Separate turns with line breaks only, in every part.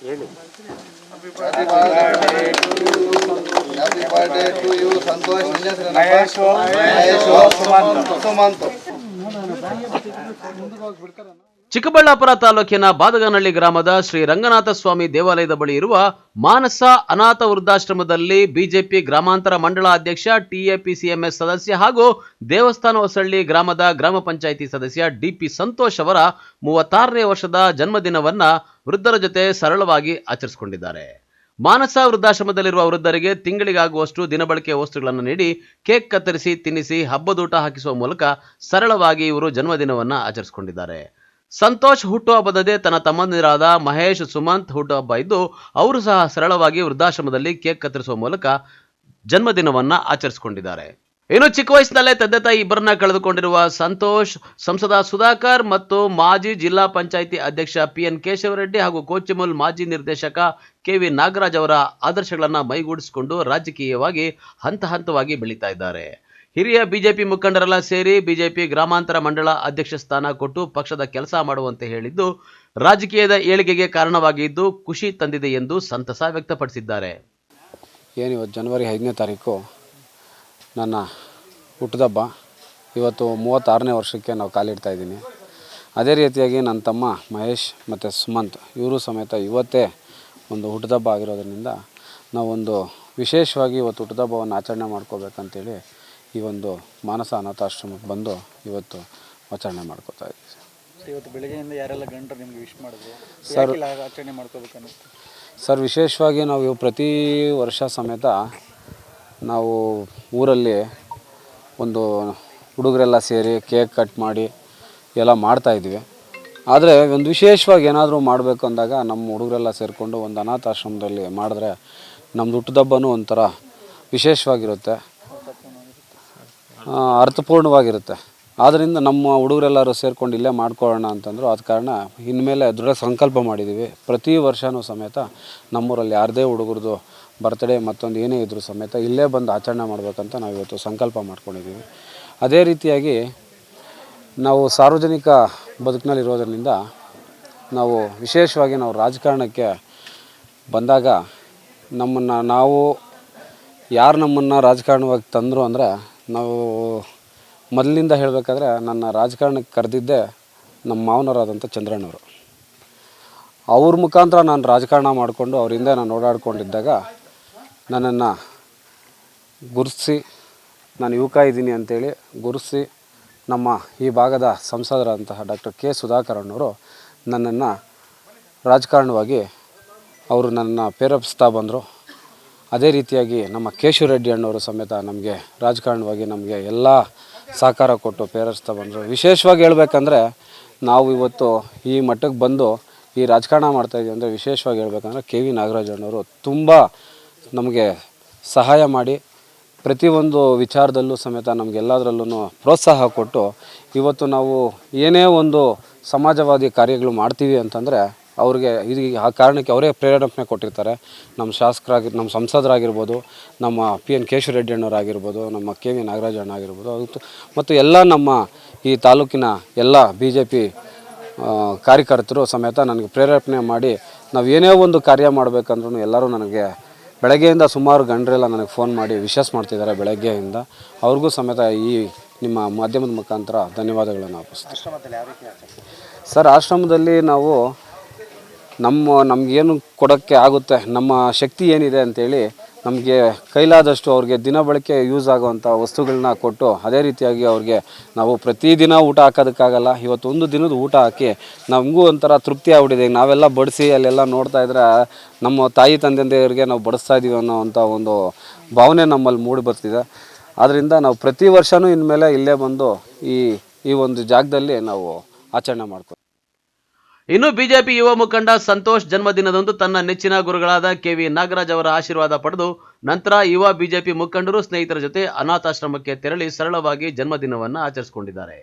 ಹೇಳಿ.
Happy birthday to you, Santosh. Sumanth.
Chikkaballapur ತಾಲೂಕಿನ ಬಾದಗನಹಳ್ಳಿ ಗ್ರಾಮದ ಶ್ರೀ ರಂಗನಾಥ ಸ್ವಾಮಿ ದೇವಾಲಯದ ಬಳಿ ಇರುವ ಮಾನಸ ಅನಾಥ ವೃದ್ಧಾಶ್ರಮದಲ್ಲಿ ಬಿಜೆಪಿ ಗ್ರಾಮಾಂತರ ಮಂಡಳ ಅಧ್ಯಕ್ಷ ಟಿಎಪಿಸಿಎಂಎಸ್ ಸದಸ್ಯ ಹಾಗೂ ದೇವಸ್ಥಾನ ಹೊಸಳ್ಳಿ ಗ್ರಾಮದ ಗ್ರಾಮ ಪಂಚಾಯಿತಿ ಸದಸ್ಯ ಡಿಪಿ ಸಂತೋಷ್ ಅವರ 36ನೇ ವರ್ಷದ ಜನ್ಮದಿನವನ್ನ ವೃದ್ಧರ ಜೊತೆ ಸರಳವಾಗಿ ಆಚರಿಸಿಕೊಂಡಿದ್ದಾರೆ. ಮಾನಸ ವೃದ್ಧಾಶ್ರಮದಲ್ಲಿರುವ ವೃದ್ಧರಿಗೆ ತಿಂಗಳಿಗಾಗುವಷ್ಟು ದಿನಬಳಕೆ ವಸ್ತುಗಳನ್ನು ನೀಡಿ ಕೇಕ್ ಕತ್ತರಿಸಿ ತಿನ್ನಿಸಿ ಹಬ್ಬದೂಟ ಹಾಕಿಸುವ ಮೂಲಕ ಸರಳವಾಗಿ ಇವರು ಜನ್ಮದಿನವನ್ನ ಆಚರಿಸಿಕೊಂಡಿದ್ದಾರೆ. ಸಂತೋಷ್ ಹುಟ್ಟುಹಬ್ಬದಂದೇ ತನ್ನ ತಮ್ಮಂದಿರಾದ ಮಹೇಶ್, ಸುಮಂತ್ ಹುಟ್ಟುಹಬ್ಬ ಇದ್ದು ಅವರು ಸಹ ಸರಳವಾಗಿ ವೃದ್ಧಾಶ್ರಮದಲ್ಲಿ ಕೇಕ್ ಕತ್ತರಿಸುವ ಮೂಲಕ ಜನ್ಮದಿನವನ್ನ ಆಚರಿಸಿಕೊಂಡಿದ್ದಾರೆ. ಇನ್ನು ಚಿಕ್ಕ ವಯಸ್ಸಿನಲ್ಲೇ ತಂದೆ ತಾಯಿ ಇಬ್ಬರನ್ನ ಕಳೆದುಕೊಂಡಿರುವ ಸಂತೋಷ್ ಸಂಸದ ಸುಧಾಕರ್ ಮತ್ತು ಮಾಜಿ ಜಿಲ್ಲಾ ಪಂಚಾಯಿತಿ ಅಧ್ಯಕ್ಷ ಪಿಎನ್ ಕೇಶವರೆಡ್ಡಿ ಹಾಗೂ ಕೋಚಿಮುಲ್ ಮಾಜಿ ನಿರ್ದೇಶಕ ಕೆವಿ ನಾಗರಾಜ್ ಅವರ ಆದರ್ಶಗಳನ್ನು ಮೈಗೂಡಿಸಿಕೊಂಡು ರಾಜಕೀಯವಾಗಿ ಹಂತ ಹಂತವಾಗಿ ಬೆಳೀತಾ ಇದ್ದಾರೆ. ಹಿರಿಯ ಬಿಜೆಪಿ ಮುಖಂಡರೆಲ್ಲ ಸೇರಿ ಬಿಜೆಪಿ ಗ್ರಾಮಾಂತರ ಮಂಡಳ ಅಧ್ಯಕ್ಷ ಸ್ಥಾನ ಕೊಟ್ಟು ಪಕ್ಷದ ಕೆಲಸ ಮಾಡುವಂತೆ ಹೇಳಿದ್ದು ರಾಜಕೀಯದ ಏಳಿಗೆಗೆ ಕಾರಣವಾಗಿದ್ದು ಖುಷಿ ತಂದಿದೆ ಎಂದು ಸಂತಸ ವ್ಯಕ್ತಪಡಿಸಿದ್ದಾರೆ.
ಇವತ್ತು ಜನವರಿ 5ನೇ ತಾರೀಕು ನನ್ನ ಹುಟ್ಟಿದಬ್ಬ. ಇವತ್ತು 36ನೇ ವರ್ಷಕ್ಕೆ ನಾವು ಕಾಲಿಡ್ತಾ ಇದ್ದೀನಿ. ಅದೇ ರೀತಿಯಾಗಿ ನನ್ನ ತಮ್ಮ ಮಹೇಶ್ ಮತ್ತು ಸುಮಂತ್ ಇವರು ಸಮೇತ ಇವತ್ತೇ ಒಂದು ಹುಟ್ಟಿದಬ್ಬ ಆಗಿರೋದ್ರಿಂದ ನಾವೊಂದು ವಿಶೇಷವಾಗಿ ಇವತ್ತು ಹುಟ್ಟಿದಬ್ಬವನ್ನು ಆಚರಣೆ ಮಾಡ್ಕೋಬೇಕಂತೇಳಿ ಈ ಒಂದು ಮಾನಸ ಅನಾಥಾಶ್ರಮಕ್ಕೆ ಬಂದು ಇವತ್ತು ಆಚರಣೆ ಮಾಡ್ಕೋತಾ ಇದ್ದೀವಿ.
ಇವತ್ತು ಬೆಳಗ್ಗೆಯಿಂದ ಯಾರೆಲ್ಲ ಗಂಟರು ನಿಮಗೆ ವಿಶ್ ಮಾಡಿದ್ರು
ಸರ್?
ಆಚರಣೆ ಮಾಡ್ಕೋಬೇಕನ್ನಿಸ್ತು
ಸರ್, ವಿಶೇಷವಾಗಿ ನಾವು ಪ್ರತಿ ವರ್ಷ ಸಮೇತ ನಾವು ಊರಲ್ಲಿ ಒಂದು ಹುಡುಗರೆಲ್ಲ ಸೇರಿ ಕೇಕ್ ಕಟ್ ಮಾಡಿ ಎಲ್ಲ ಮಾಡ್ತಾಯಿದ್ವಿ. ಆದರೆ ಒಂದು ವಿಶೇಷವಾಗಿ ಏನಾದರೂ ಮಾಡಬೇಕು ಅಂದಾಗ ನಮ್ಮ ಹುಡುಗರೆಲ್ಲ ಸೇರಿಕೊಂಡು ಒಂದು ಅನಾಥಾಶ್ರಮದಲ್ಲಿ ಮಾಡಿದ್ರೆ ನಮ್ಮದು ಹುಟ್ಟಿದಬ್ಬನೂ ಒಂಥರ ವಿಶೇಷವಾಗಿರುತ್ತೆ, ಅರ್ಥಪೂರ್ಣವಾಗಿರುತ್ತೆ. ಆದ್ದರಿಂದ ನಮ್ಮ ಹುಡುಗರೆಲ್ಲರೂ ಸೇರ್ಕೊಂಡು ಇಲ್ಲೇ ಮಾಡ್ಕೊಳ್ಳೋಣ ಅಂತಂದರು. ಆದ ಕಾರಣ ಇನ್ಮೇಲೆ ದೃಢ ಸಂಕಲ್ಪ ಮಾಡಿದ್ದೀವಿ. ಪ್ರತಿ ವರ್ಷವೂ ಸಮೇತ ನಮ್ಮೂರಲ್ಲಿ ಯಾರದೇ ಹುಡುಗರದು ಬರ್ತ್ಡೇ ಮತ್ತೊಂದು ಏನೇ ಇದ್ದರೂ ಸಮೇತ ಇಲ್ಲೇ ಬಂದು ಆಚರಣೆ ಮಾಡಬೇಕಂತ ನಾವು ಇವತ್ತು ಸಂಕಲ್ಪ ಮಾಡ್ಕೊಂಡಿದ್ದೀವಿ. ಅದೇ ರೀತಿಯಾಗಿ ನಾವು ಸಾರ್ವಜನಿಕ ಬದುಕಿನಲ್ಲಿರೋದ್ರಿಂದ ನಾವು ವಿಶೇಷವಾಗಿ ನಾವು ರಾಜಕಾರಣಕ್ಕೆ ಬಂದಾಗ ನಾವು ಯಾರು ನಮ್ಮನ್ನು ರಾಜಕಾರಣವಾಗಿ ತಂದರು ಅಂದರೆ, ನಾವು ಮೊದಲಿನಿಂದ ಹೇಳಬೇಕಾದ್ರೆ ನನ್ನ ರಾಜಕಾರಣಕ್ಕೆ ಕರೆದಿದ್ದೆ ನಮ್ಮ ಮಾವನವರಾದಂಥ ಚಂದ್ರಣ್ಣವರು. ಅವ್ರ ಮುಖಾಂತರ ನಾನು ರಾಜಕಾರಣ ಮಾಡಿಕೊಂಡು ಅವರಿಂದ ನಾನು ಓಡಾಡ್ಕೊಂಡಿದ್ದಾಗ ನನ್ನನ್ನು ಗುರುತಿಸಿ ನಾನು ಯುವಕ ಇದ್ದೀನಿ ಅಂತೇಳಿ ಗುರುತಿಸಿ ನಮ್ಮ ಈ ಭಾಗದ ಸಂಸದರಾದಂತಹ ಡಾಕ್ಟರ್ ಕೆ ಸುಧಾಕರ್ ಅಣ್ಣವರು ನನ್ನನ್ನು ರಾಜಕಾರಣವಾಗಿ ಅವರು ನನ್ನ ಪ್ರೇರೇಪಿಸ್ತಾ ಬಂದರು. ಅದೇ ರೀತಿಯಾಗಿ ನಮ್ಮ ಕೇಶವರೆಡ್ಡಿ ಅಣ್ಣವರು ಸಮೇತ ನಮಗೆ ರಾಜಕಾರಣವಾಗಿ ನಮಗೆ ಎಲ್ಲ ಸಹಕಾರ ಕೊಟ್ಟು ಪ್ರೇರೇಪಿಸ್ತಾ ಬಂದರು. ವಿಶೇಷವಾಗಿ ಹೇಳಬೇಕಂದ್ರೆ ನಾವು ಇವತ್ತು ಈ ಮಟ್ಟಕ್ಕೆ ಬಂದು ಈ ರಾಜಕಾರಣ ಮಾಡ್ತಾಯಿದ್ದೀವಿ ಅಂದರೆ ವಿಶೇಷವಾಗಿ ಹೇಳಬೇಕಂದ್ರೆ ಕೆ ವಿ ನಾಗರಾಜ್ ಅಣ್ಣವರು ತುಂಬ ನಮಗೆ ಸಹಾಯ ಮಾಡಿ ಪ್ರತಿಯೊಂದು ವಿಚಾರದಲ್ಲೂ ಸಮೇತ ನಮಗೆಲ್ಲದರಲ್ಲೂ ಪ್ರೋತ್ಸಾಹ ಕೊಟ್ಟು ಇವತ್ತು ನಾವು ಏನೇ ಒಂದು ಸಮಾಜವಾದಿ ಕಾರ್ಯಗಳು ಮಾಡ್ತೀವಿ ಅಂತಂದರೆ ಅವ್ರಿಗೆ ಇದು ಆ ಕಾರಣಕ್ಕೆ ಅವರೇ ಪ್ರೇರಣೆ ಕೊಟ್ಟಿರ್ತಾರೆ. ನಮ್ಮ ಶಾಸಕರಾಗಿ ನಮ್ಮ ಸಂಸದರಾಗಿರ್ಬೋದು, ನಮ್ಮ ಪಿ ಎನ್ ಕೇಶವರೆಡ್ಡಿ ಅಣ್ಣವರಾಗಿರ್ಬೋದು, ನಮ್ಮ ಕೆ ವಿ ನಾಗರಾಜ್ ಅಣ್ಣ ಆಗಿರ್ಬೋದು, ಮತ್ತು ಎಲ್ಲ ನಮ್ಮ ಈ ತಾಲೂಕಿನ ಎಲ್ಲ BJP ಕಾರ್ಯಕರ್ತರು ಸಮೇತ ನನಗೆ ಪ್ರೇರೇಪಣೆ ಮಾಡಿ ನಾವು ಏನೇ ಒಂದು ಕಾರ್ಯ ಮಾಡಬೇಕಂದ್ರೂ ಎಲ್ಲರೂ ನನಗೆ ಬೆಳಗ್ಗೆಯಿಂದ ಸುಮಾರು ಗಂಡರೆಲ್ಲ ನನಗೆ ಫೋನ್ ಮಾಡಿ ವಿಶಸ್ ಮಾಡ್ತಿದ್ದಾರೆ ಬೆಳಗ್ಗೆಯಿಂದ. ಅವ್ರಿಗೂ ಸಮೇತ ಈ ನಿಮ್ಮ ಮಾಧ್ಯಮದ ಮುಖಾಂತರ ಧನ್ಯವಾದಗಳನ್ನು ಅರ್ಪಿಸ್ತೀನಿ. ಸರ್, ಆಶ್ರಮದಲ್ಲಿ ನಾವು ನಮಗೇನು ಕೊಡೋಕ್ಕೆ ಆಗುತ್ತೆ, ನಮ್ಮ ಶಕ್ತಿ ಏನಿದೆ ಅಂಥೇಳಿ ನಮಗೆ ಕೈಲಾದಷ್ಟು ಅವ್ರಿಗೆ ದಿನ ಬಳಕೆ ಯೂಸ್ ಆಗೋವಂಥ ವಸ್ತುಗಳನ್ನ ಕೊಟ್ಟು ಅದೇ ರೀತಿಯಾಗಿ ಅವ್ರಿಗೆ ನಾವು ಪ್ರತಿದಿನ ಊಟ ಹಾಕೋದಕ್ಕಾಗಲ್ಲ. ಇವತ್ತು ಒಂದು ದಿನದ ಊಟ ಹಾಕಿ ನಮಗೂ ಒಂಥರ ತೃಪ್ತಿ ಆಗ್ಬಿಟ್ಟಿದೆ. ನಾವೆಲ್ಲ ಬಡಿಸಿ ಅಲ್ಲೆಲ್ಲ ನೋಡ್ತಾ ಇದ್ರೆ ನಮ್ಮ ತಾಯಿ ತಂದೆಯರಿಗೆ ನಾವು ಬಡಿಸ್ತಾ ಇದ್ದೀವಿ ಅನ್ನೋವಂಥ ಒಂದು ಭಾವನೆ ನಮ್ಮಲ್ಲಿ ಮೂಡಿ ಬರ್ತಿದೆ. ಆದ್ದರಿಂದ ನಾವು ಪ್ರತಿ ವರ್ಷವೂ ಇನ್ಮೇಲೆ ಇಲ್ಲೇ ಬಂದು ಈ ಒಂದು ಜಾಗದಲ್ಲಿ ನಾವು ಆಚರಣೆ ಮಾಡ್ತೀವಿ.
ಇನ್ನು ಬಿಜೆಪಿ ಯುವ ಮುಖಂಡ ಸಂತೋಷ್ ಜನ್ಮದಿನದಂದು ತನ್ನ ನೆಚ್ಚಿನ ಗುರುಗಳಾದ ಕೆವಿ ನಾಗರಾಜ್ ಅವರ ಆಶೀರ್ವಾದ ಪಡೆದು ನಂತರ ಯುವ ಬಿಜೆಪಿ ಮುಖಂಡರು ಸ್ನೇಹಿತರ ಜೊತೆ ಅನಾಥಾಶ್ರಮಕ್ಕೆ ತೆರಳಿ ಸರಳವಾಗಿ ಜನ್ಮದಿನವನ್ನು ಆಚರಿಸಿಕೊಂಡಿದ್ದಾರೆ.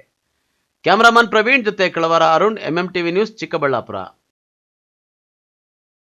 ಕ್ಯಾಮರಾಮನ್ ಪ್ರವೀಣ್ ಜೊತೆ ಕಳವರ ಅರುಣ್, MMTV ನ್ಯೂಸ್, ಚಿಕ್ಕಬಳ್ಳಾಪುರ.